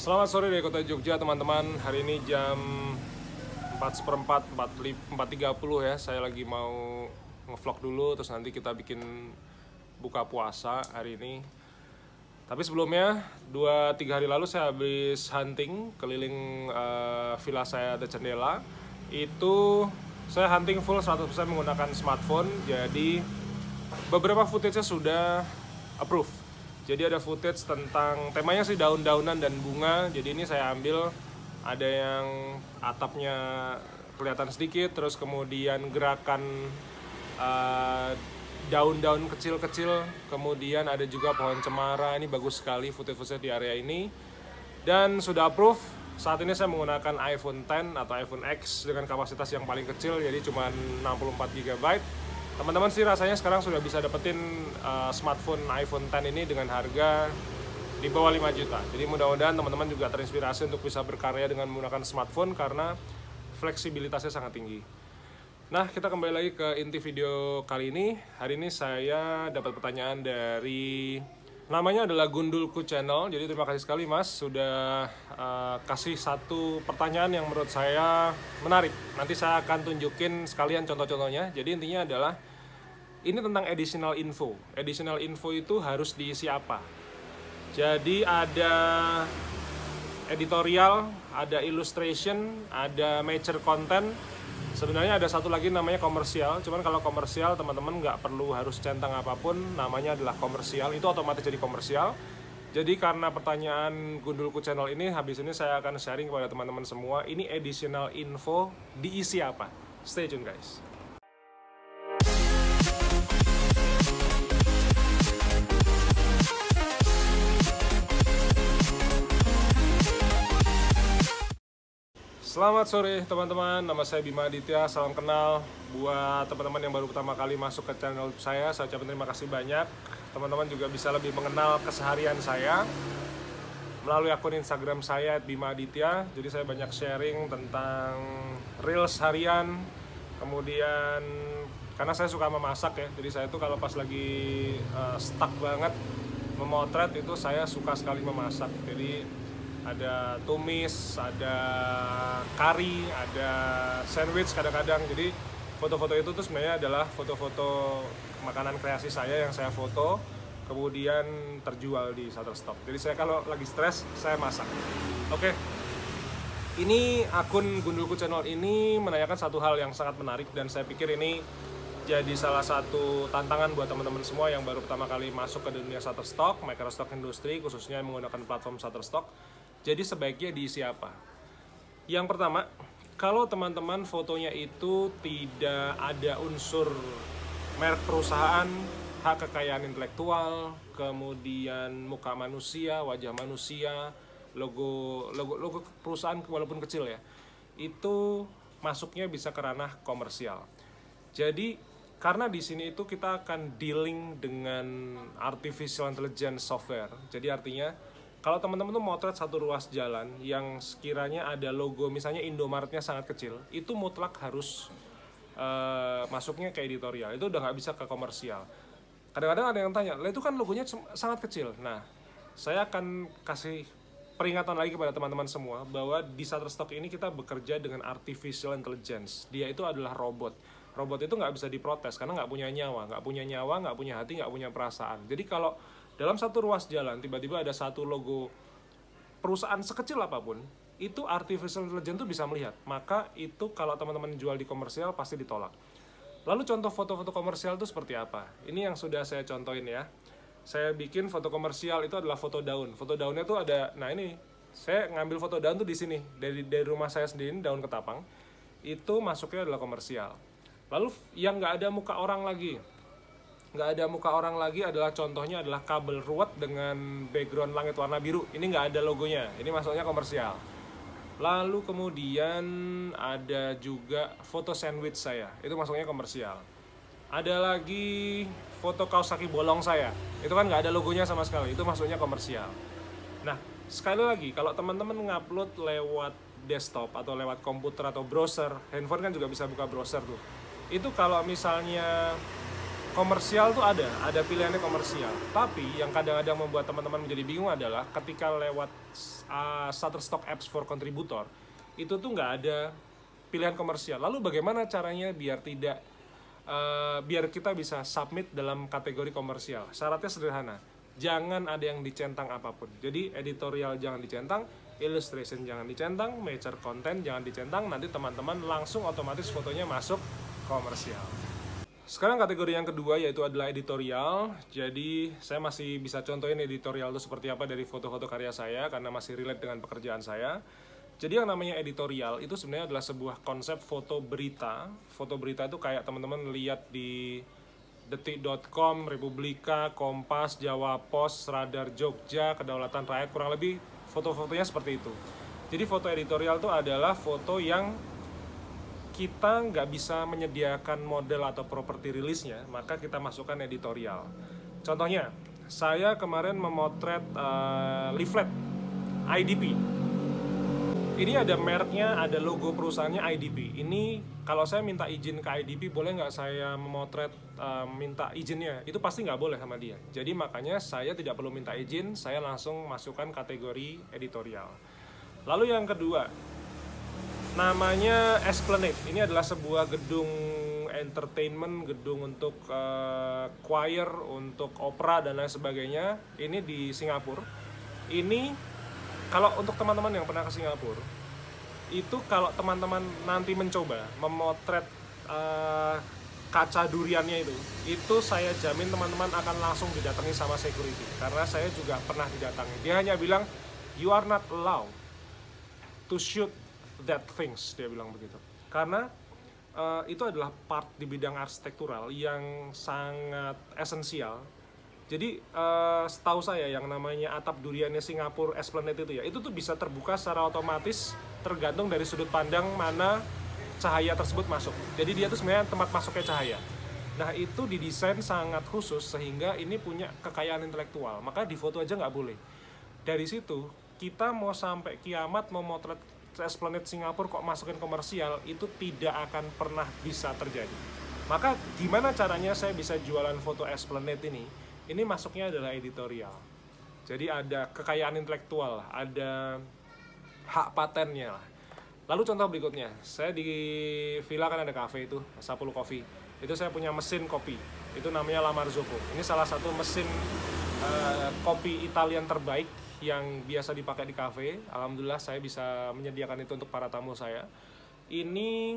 Selamat sore dari kota Jogja teman-teman. Hari ini jam 4:04, 4.30 ya. Saya lagi mau ngevlog dulu, terus nanti kita bikin buka puasa hari ini. Tapi sebelumnya, 2-3 hari lalu saya habis hunting keliling villa saya The Cendela. Itu saya hunting full 100% menggunakan smartphone. Jadi beberapa footage-nya sudah approve. Jadi ada footage tentang temanya sih daun-daunan dan bunga. Jadi ini saya ambil ada yang atapnya kelihatan sedikit, terus kemudian gerakan daun-daun kecil-kecil, kemudian ada juga pohon cemara. Ini bagus sekali footage-footage di area ini. Dan sudah approve. Saat ini saya menggunakan iPhone X atau iPhone X dengan kapasitas yang paling kecil, jadi cuma 64 GB. Teman-teman sih rasanya sekarang sudah bisa dapetin smartphone iPhone X ini dengan harga di bawah 5 juta. Jadi mudah-mudahan teman-teman juga terinspirasi untuk bisa berkarya dengan menggunakan smartphone karena fleksibilitasnya sangat tinggi. Nah, kita kembali lagi ke inti video kali ini. Hari ini saya dapat pertanyaan dari, namanya adalah Gundulku Channel. Jadi terima kasih sekali Mas sudah kasih satu pertanyaan yang menurut saya menarik. Nanti saya akan tunjukin sekalian contoh-contohnya. Jadi intinya adalah ini tentang additional info. Additional info itu harus diisi apa? Jadi ada editorial, ada illustration, ada major content. Sebenarnya ada satu lagi namanya komersial. Cuman kalau komersial teman-teman nggak perlu harus centang apapun, namanya adalah komersial. Itu otomatis jadi komersial. Jadi karena pertanyaan Gundulku Channel ini, habis ini saya akan sharing kepada teman-teman semua. Ini additional info diisi apa? Stay tune guys. Selamat sore teman-teman, nama saya Bima Aditya, salam kenal. Buat teman-teman yang baru pertama kali masuk ke channel saya ucapkan terima kasih banyak. Teman-teman juga bisa lebih mengenal keseharian saya melalui akun Instagram saya @bima_aditya. Jadi saya banyak sharing tentang reels harian. Kemudian karena saya suka memasak ya, jadi saya tuh kalau pas lagi stuck banget memotret itu saya suka sekali memasak. Jadi ada tumis, ada kari, ada sandwich kadang-kadang. Jadi foto-foto itu tuh sebenarnya adalah foto-foto makanan kreasi saya yang saya foto kemudian terjual di Shutterstock. Jadi saya kalau lagi stres saya masak. Oke. Ini akun Gundulku Channel ini menanyakan satu hal yang sangat menarik dan saya pikir ini jadi salah satu tantangan buat teman-teman semua yang baru pertama kali masuk ke dunia Shutterstock, microstock industri khususnya menggunakan platform Shutterstock. Jadi sebaiknya diisi apa? Yang pertama, kalau teman-teman fotonya itu tidak ada unsur merek perusahaan, hak kekayaan intelektual, kemudian muka manusia, wajah manusia, logo perusahaan walaupun kecil ya, itu masuknya bisa ke ranah komersial. Jadi karena di sini itu kita akan dealing dengan artificial intelligence software. Jadi artinya kalau teman-teman tuh motret satu ruas jalan yang sekiranya ada logo misalnya Indomaretnya sangat kecil, itu mutlak harus masuknya ke editorial. Itu udah nggak bisa ke komersial. Kadang-kadang ada yang tanya, lah itu kan logonya sangat kecil. Nah, saya akan kasih peringatan lagi kepada teman-teman semua bahwa di Shutterstock ini kita bekerja dengan artificial intelligence. Dia itu adalah robot. Robot itu nggak bisa diprotes karena nggak punya nyawa, nggak punya hati, nggak punya perasaan. Jadi kalau dalam satu ruas jalan tiba-tiba ada satu logo perusahaan sekecil apapun, itu artificial intelligence itu bisa melihat. Maka itu kalau teman-teman jual di komersial pasti ditolak. Lalu contoh foto-foto komersial itu seperti apa? Ini yang sudah saya contohin ya. Saya bikin foto komersial itu adalah foto daun. Foto daunnya tuh ada, nah ini saya ngambil foto daun tuh di sini dari rumah saya sendiri, daun ketapang. Itu masuknya adalah komersial. Lalu yang nggak ada muka orang lagi. Nggak ada muka orang lagi adalah contohnya adalah kabel ruwet dengan background langit warna biru. Ini nggak ada logonya, ini masuknya komersial. Lalu kemudian ada juga foto sandwich saya, itu masuknya komersial. Ada lagi foto kaos kaki bolong saya, itu kan nggak ada logonya sama sekali, itu masuknya komersial. Nah, sekali lagi, kalau teman-teman ngupload lewat desktop atau lewat komputer atau browser, handphone kan juga bisa buka browser tuh. Itu kalau misalnya komersial tuh ada pilihannya komersial. Tapi yang kadang-kadang membuat teman-teman menjadi bingung adalah ketika lewat Shutterstock Apps for Contributor, itu tuh nggak ada pilihan komersial. Lalu bagaimana caranya biar biar kita bisa submit dalam kategori komersial? Syaratnya sederhana, jangan ada yang dicentang apapun. Jadi editorial jangan dicentang, illustration jangan dicentang, major content jangan dicentang, nanti teman-teman langsung otomatis fotonya masuk komersial. Sekarang kategori yang kedua yaitu adalah editorial. Jadi saya masih bisa contohin editorial itu seperti apa dari foto-foto karya saya karena masih relate dengan pekerjaan saya. Jadi yang namanya editorial itu sebenarnya adalah sebuah konsep foto berita. Foto berita itu kayak teman-teman lihat di detik.com, Republika, Kompas, Jawa Pos, Radar Jogja, Kedaulatan Rakyat, kurang lebih foto-fotonya seperti itu. Jadi foto editorial itu adalah foto yang kita nggak bisa menyediakan model atau properti rilisnya, maka kita masukkan editorial. Contohnya, saya kemarin memotret leaflet IDP. Ini ada mereknya, ada logo perusahaannya IDP. Ini kalau saya minta izin ke IDP, boleh nggak saya memotret, minta izinnya? Itu pasti nggak boleh sama dia. Jadi makanya saya tidak perlu minta izin, saya langsung masukkan kategori editorial. Lalu yang kedua, namanya Esplanade. Ini adalah sebuah gedung entertainment, gedung untuk choir, untuk opera dan lain sebagainya. Ini di Singapura. Ini kalau untuk teman-teman yang pernah ke Singapura, itu kalau teman-teman nanti mencoba memotret kaca duriannya itu saya jamin teman-teman akan langsung didatangi sama security. Karena saya juga pernah didatangi. Dia hanya bilang, you are not allowed to shoot that things, dia bilang begitu. Karena itu adalah part di bidang arsitektural yang sangat esensial. Jadi setahu saya yang namanya atap duriannya Singapura Esplanade itu tuh bisa terbuka secara otomatis tergantung dari sudut pandang mana cahaya tersebut masuk. Jadi dia tuh sebenarnya tempat masuknya cahaya. Nah itu didesain sangat khusus sehingga ini punya kekayaan intelektual. Maka di foto aja nggak boleh. Dari situ kita mau sampai kiamat mau motret Esplanade Singapura kok masukin komersial, itu tidak akan pernah bisa terjadi. Maka gimana caranya saya bisa jualan foto Esplanade ini? Ini masuknya adalah editorial. Jadi ada kekayaan intelektual, ada hak patennya lah. Lalu contoh berikutnya, saya di villa kan ada cafe itu, Sapulu Coffee. Itu saya punya mesin kopi, itu namanya La Marzocco. Ini salah satu mesin kopi Italian terbaik yang biasa dipakai di cafe. Alhamdulillah saya bisa menyediakan itu untuk para tamu saya. Ini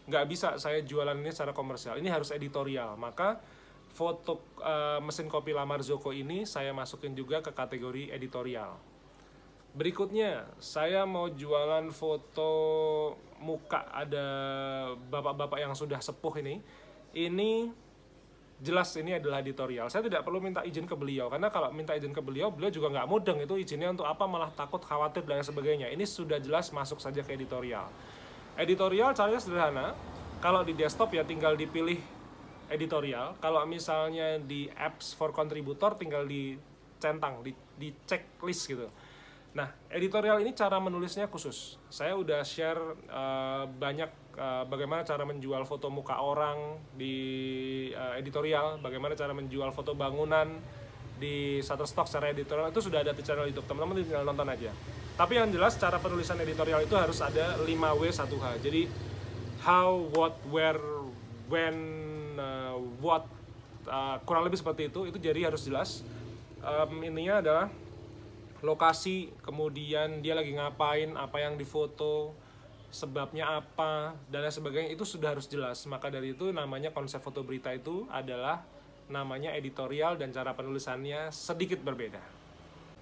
nggak bisa saya jualan ini secara komersial, ini harus editorial. Maka foto mesin kopi La Marzocco ini saya masukin juga ke kategori editorial. Berikutnya, saya mau jualan foto muka, ada bapak-bapak yang sudah sepuh ini. Ini jelas ini adalah editorial. Saya tidak perlu minta izin ke beliau, karena kalau minta izin ke beliau juga nggak mudeng. Itu izinnya untuk apa, malah takut, khawatir, dan sebagainya. Ini sudah jelas masuk saja ke editorial. Editorial caranya sederhana. Kalau di desktop ya tinggal dipilih editorial. Kalau misalnya di apps for contributor tinggal dicentang, di checklist gitu. Nah, editorial ini cara menulisnya khusus. Saya udah share banyak bagaimana cara menjual foto muka orang di editorial, bagaimana cara menjual foto bangunan di Shutterstock secara editorial, itu sudah ada di channel YouTube. Teman-teman tinggal nonton aja. Tapi yang jelas cara penulisan editorial itu harus ada 5W 1H. Jadi how, what, where, when, what, kurang lebih seperti itu jadi harus jelas. Intinya adalah lokasi, kemudian dia lagi ngapain, apa yang difoto, sebabnya apa, dan lain sebagainya, itu sudah harus jelas. Maka dari itu namanya konsep foto berita itu adalah namanya editorial dan cara penulisannya sedikit berbeda.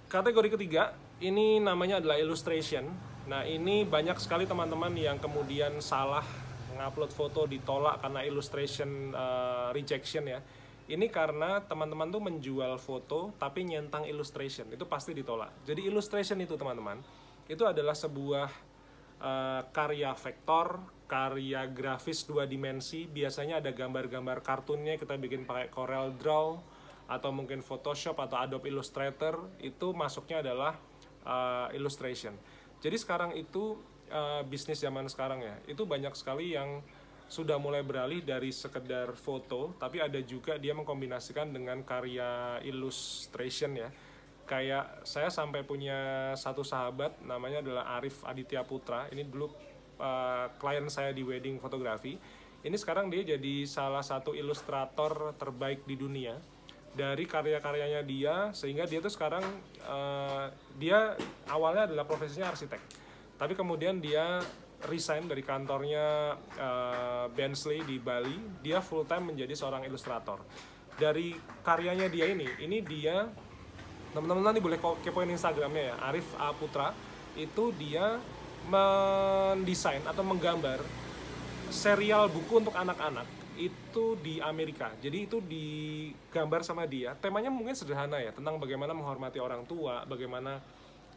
Kategori ketiga, ini namanya adalah illustration. Nah ini banyak sekali teman-teman yang kemudian salah ngupload foto, ditolak karena illustration rejection ya. Ini karena teman-teman tuh menjual foto tapi nyentang illustration, itu pasti ditolak. Jadi illustration itu teman-teman, itu adalah sebuah karya vektor, karya grafis 2 dimensi. Biasanya ada gambar-gambar kartunnya, kita bikin pakai Corel Draw atau mungkin Photoshop atau Adobe Illustrator, itu masuknya adalah illustration. Jadi sekarang itu bisnis zaman sekarang ya, itu banyak sekali yang sudah mulai beralih dari sekedar foto, tapi ada juga dia mengkombinasikan dengan karya illustration ya. Kayak saya sampai punya satu sahabat namanya adalah Arif Aditya Putra. Ini dulu klien saya di wedding fotografi. Ini sekarang dia jadi salah satu ilustrator terbaik di dunia. Dari karya-karyanya dia, sehingga dia tuh sekarang dia awalnya adalah profesinya arsitek, tapi kemudian dia resign dari kantornya Bensley di Bali. Dia full time menjadi seorang ilustrator. Dari karyanya dia ini dia, teman-teman nanti boleh kepoin Instagramnya ya, Arif A Putra. Itu dia mendesain atau menggambar serial buku untuk anak-anak itu di Amerika. Jadi itu digambar sama dia. Temanya mungkin sederhana ya, tentang bagaimana menghormati orang tua, bagaimana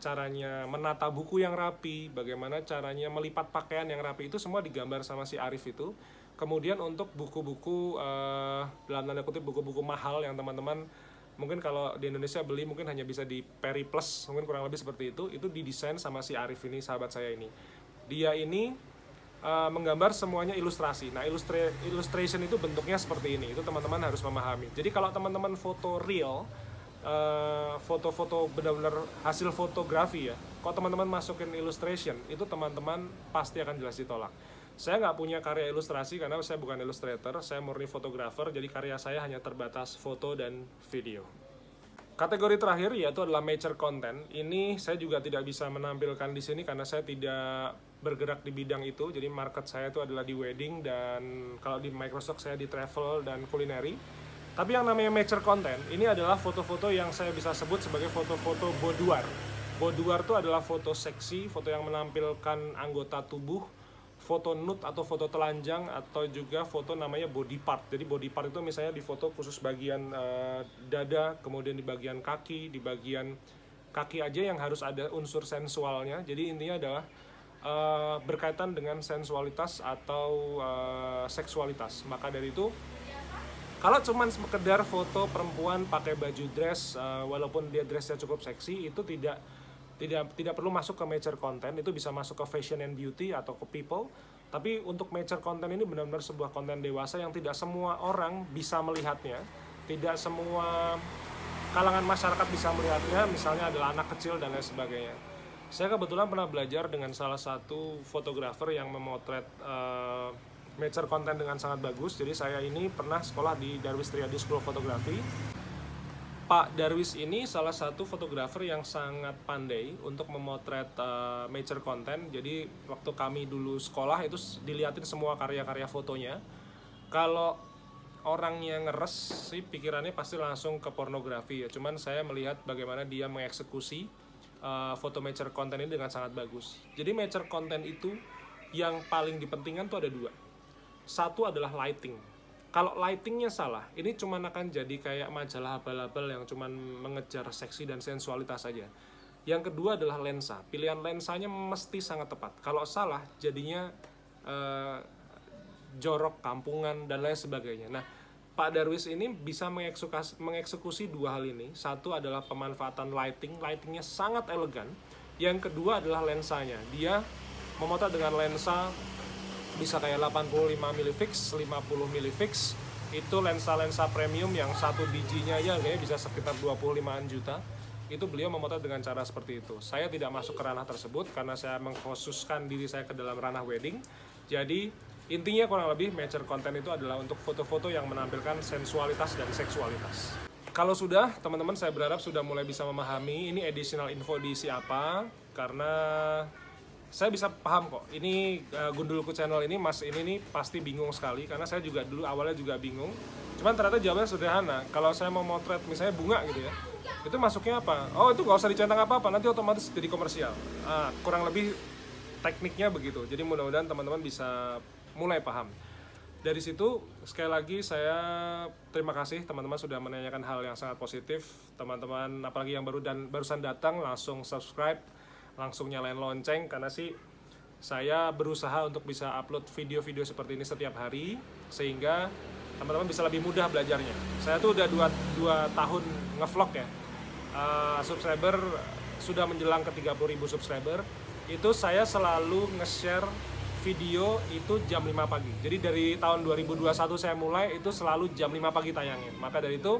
caranya menata buku yang rapi, bagaimana caranya melipat pakaian yang rapi, itu semua digambar sama si Arif itu. Kemudian untuk buku-buku dalam tanda kutip buku-buku mahal yang teman-teman mungkin kalau di Indonesia beli mungkin hanya bisa di Periplus, mungkin kurang lebih seperti itu didesain sama si Arif ini, sahabat saya ini. Dia ini menggambar semuanya ilustrasi. Nah, illustration itu bentuknya seperti ini. Itu teman-teman harus memahami. Jadi kalau teman-teman foto real, foto-foto benar-benar hasil fotografi ya, kalau teman-teman masukin illustration, itu teman-teman pasti akan jelas ditolak. Saya nggak punya karya ilustrasi karena saya bukan illustrator, saya murni fotografer, jadi karya saya hanya terbatas foto dan video. Kategori terakhir yaitu adalah mature content. Ini saya juga tidak bisa menampilkan di sini karena saya tidak bergerak di bidang itu. Jadi market saya itu adalah di wedding, dan kalau di Microsoft saya di travel dan culinary. Tapi yang namanya mature content ini adalah foto-foto yang saya bisa sebut sebagai foto-foto boudoir. Boudoir itu adalah foto seksi, foto yang menampilkan anggota tubuh, foto nude atau foto telanjang, atau juga foto namanya body part. Jadi body part itu misalnya di foto khusus bagian dada, kemudian di bagian kaki, di bagian kaki aja yang harus ada unsur sensualnya. Jadi intinya adalah berkaitan dengan sensualitas atau seksualitas. Maka dari itu, kalau cuman sekedar foto perempuan pakai baju dress, walaupun dia dressnya cukup seksi, itu tidak perlu masuk ke mature content. Itu bisa masuk ke fashion and beauty atau ke people. Tapi untuk mature content ini benar-benar sebuah konten dewasa yang tidak semua orang bisa melihatnya, tidak semua kalangan masyarakat bisa melihatnya, misalnya adalah anak kecil dan lain sebagainya. Saya kebetulan pernah belajar dengan salah satu fotografer yang memotret mature content dengan sangat bagus. Jadi saya ini pernah sekolah di Darwis Triadi School of Photography. Pak Darwis ini salah satu fotografer yang sangat pandai untuk memotret mature content. Jadi waktu kami dulu sekolah itu dilihatin semua karya-karya fotonya. Kalau orang yang ngeres sih pikirannya pasti langsung ke pornografi ya. Cuman saya melihat bagaimana dia mengeksekusi foto mature content ini dengan sangat bagus. Jadi mature content itu yang paling dipentingkan tuh ada dua. Satu adalah lighting. Kalau lightingnya salah, ini cuma akan jadi kayak majalah abal-abal yang cuma mengejar seksi dan sensualitas saja. Yang kedua adalah lensa. Pilihan lensanya mesti sangat tepat. Kalau salah, jadinya jorok, kampungan, dan lain sebagainya. Nah, Pak Darwis ini bisa mengeksekusi dua hal ini. Satu adalah pemanfaatan lighting. Lightingnya sangat elegan. Yang kedua adalah lensanya. Dia memotret dengan lensa bisa kayak 85 mili fix, 50 mili fix. Itu lensa-lensa premium yang satu bijinya ya kayaknya bisa sekitar 25-an juta. Itu beliau memotret dengan cara seperti itu. Saya tidak masuk ke ranah tersebut karena saya mengkhususkan diri saya ke dalam ranah wedding. Jadi intinya kurang lebih mature content itu adalah untuk foto-foto yang menampilkan sensualitas dan seksualitas. Kalau sudah, teman-teman saya berharap sudah mulai bisa memahami ini additional info diisi apa, karena saya bisa paham kok. Ini Gundulku channel ini, Mas ini nih pasti bingung sekali, karena saya juga dulu awalnya juga bingung. Cuman ternyata jawabannya sederhana. Kalau saya mau motret misalnya bunga gitu ya, itu masuknya apa? Oh, itu nggak usah dicentang apa-apa, nanti otomatis jadi komersial. Kurang lebih tekniknya begitu. Jadi mudah-mudahan teman-teman bisa mulai paham. Dari situ, sekali lagi saya terima kasih teman-teman sudah menanyakan hal yang sangat positif. Teman-teman, apalagi yang barusan datang, langsung subscribe, langsung nyalain lonceng, karena sih saya berusaha untuk bisa upload video-video seperti ini setiap hari, sehingga teman-teman bisa lebih mudah belajarnya. Saya tuh udah 2 tahun ngevlog ya. Subscriber sudah menjelang ke 30.000 subscriber. Itu saya selalu nge-share video itu jam 5 pagi. Jadi dari tahun 2021 saya mulai itu selalu jam 5 pagi tayangin. Maka dari itu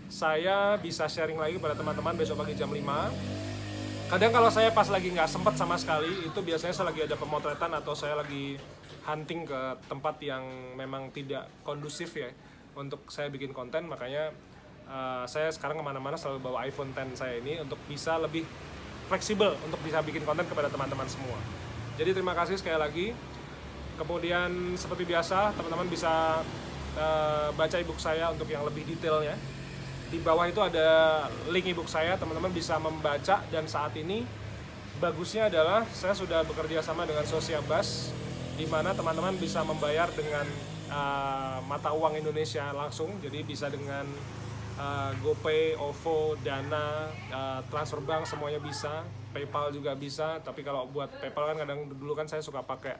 saya bisa sharing lagi pada teman-teman besok pagi jam 5. Kadang kalau saya pas lagi nggak sempat sama sekali, itu biasanya saya lagi ada pemotretan atau saya lagi hunting ke tempat yang memang tidak kondusif ya untuk saya bikin konten. Makanya saya sekarang kemana-mana selalu bawa iPhone X saya ini untuk bisa lebih fleksibel untuk bisa bikin konten kepada teman-teman semua. Jadi terima kasih sekali lagi. Kemudian seperti biasa teman-teman bisa baca ebook saya untuk yang lebih detailnya. Di bawah itu ada link ebook saya, teman-teman bisa membaca. Dan saat ini bagusnya adalah saya sudah bekerja sama dengan Sosiabus, di mana teman-teman bisa membayar dengan mata uang Indonesia langsung. Jadi bisa dengan GoPay, OVO, Dana, transfer bank semuanya bisa, PayPal juga bisa. Tapi kalau buat PayPal kan kadang dulu kan saya suka pakai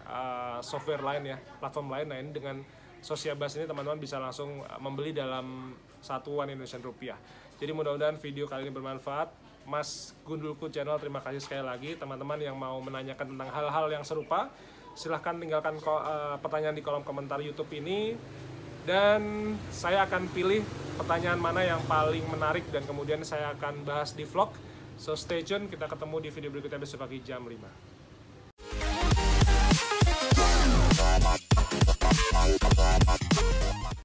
software lain ya, platform lain. Nah ini dengan Sosiabus ini teman-teman bisa langsung membeli dalam satuan Indonesian rupiah. Jadi mudah-mudahan video kali ini bermanfaat. Mas Gundulku Channel terima kasih sekali lagi. Teman-teman yang mau menanyakan tentang hal-hal yang serupa, silahkan tinggalkan pertanyaan di kolom komentar YouTube ini. Dan saya akan pilih pertanyaan mana yang paling menarik dan kemudian saya akan bahas di vlog. So stay tune, kita ketemu di video berikutnya besok pagi jam 5.